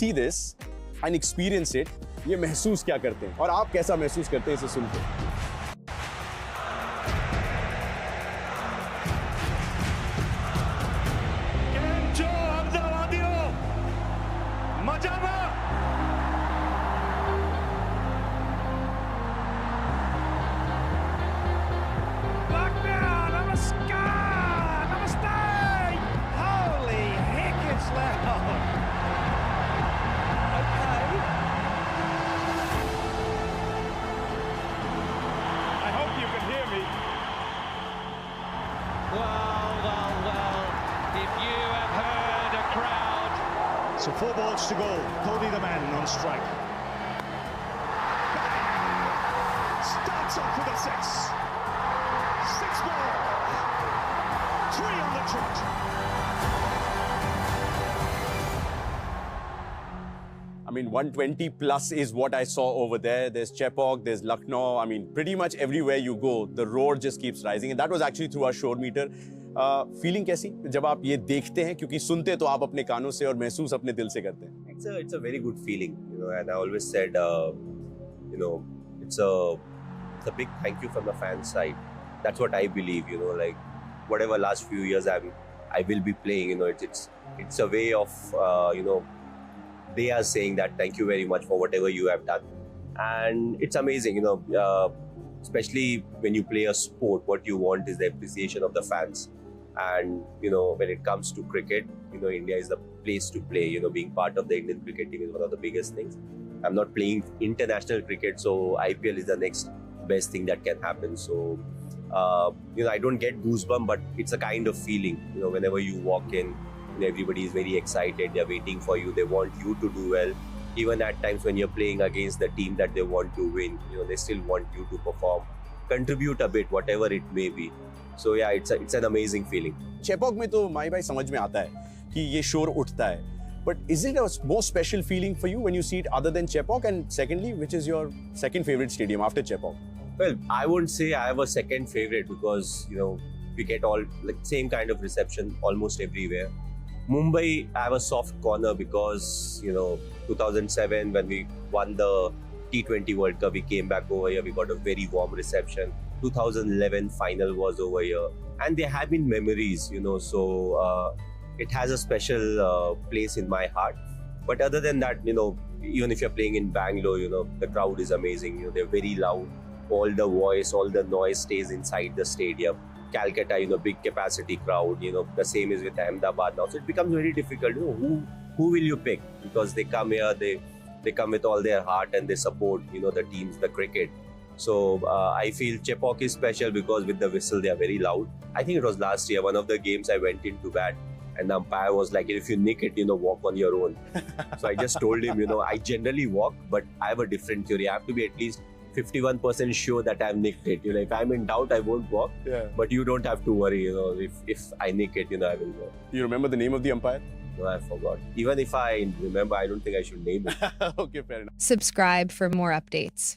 see this and experience it, ये महसूस क्या करते हैं और आप कैसा महसूस करते हैं इसे सुनकर? So 4 balls to go. Cody the man on strike. Starts off with a 6. 6 ball. 3 on the trot. I mean, 120 plus is what I saw over there. There's Chepauk, there's Lucknow. I mean, pretty much everywhere you go, the roar just keeps rising. And that was actually through our shore meter. Feeling कैसी जब आप ये देखते हैं, क्योंकि सुनते तो आप अपने कानों से और महसूस अपने दिल से करते हैं? It's a very good feeling, you know, and I always said, you know, it's a big thank you from the fan side. That's what I believe, you know, like whatever last few years I will be playing, you know, it's a way of, you know, they are saying that thank you very much for whatever you have done, and it's amazing, you know, especially when you play a sport, what you want is the appreciation of the fans. And, you know, when it comes to cricket, you know, India is the place to play. You know, being part of the Indian cricket team is one of the biggest things. I'm not playing international cricket, so IPL is the next best thing that can happen. So, you know, I don't get goosebumps, but it's a kind of feeling. You know, whenever you walk in, you know, everybody is very excited. They're waiting for you. They want you to do well. Even at times when you're playing against the team that they want to win, you know, they still want you to perform, contribute a bit, whatever it may be. So yeah, it's an amazing feeling. Chepauk में तो माई भाई समझ में आता है कि ये शोर उठता है. But is it a more special feeling for you when you see it other than Chepauk? And secondly, which is your second favorite stadium after Chepauk? Well, I won't say I have a second favorite because, you know, we get all like same kind of reception almost everywhere. Mumbai, I have a soft corner because, you know, 2007 when we won the T20 World Cup, we came back over here, we got a very warm reception. 2011 final was over here, and there have been memories, you know, so it has a special place in my heart. But other than that, you know, even if you're playing in Bangalore, you know, the crowd is amazing, you know, they're very loud, all the voice, all the noise stays inside the stadium. Calcutta, you know, big capacity crowd, you know, the same is with Ahmedabad now, so it becomes very difficult, you know, who will you pick, because they come here, they come with all their heart and they support, you know, the teams, the cricket. So I feel Chepauk is special because with the whistle they are very loud. I think it was last year, one of the games I went into bat and the umpire was like, if you nick it, you know, walk on your own. So I just told him, you know, I generally walk, but I have a different theory. I have to be at least 51% sure that I've nicked it. You know, if I'm in doubt, I won't walk. Yeah. But you don't have to worry, you know, if I nick it, you know, I will walk. You remember the name of the umpire? No, I forgot. Even if I remember, I don't think I should name it. Okay, fair enough. Subscribe for more updates.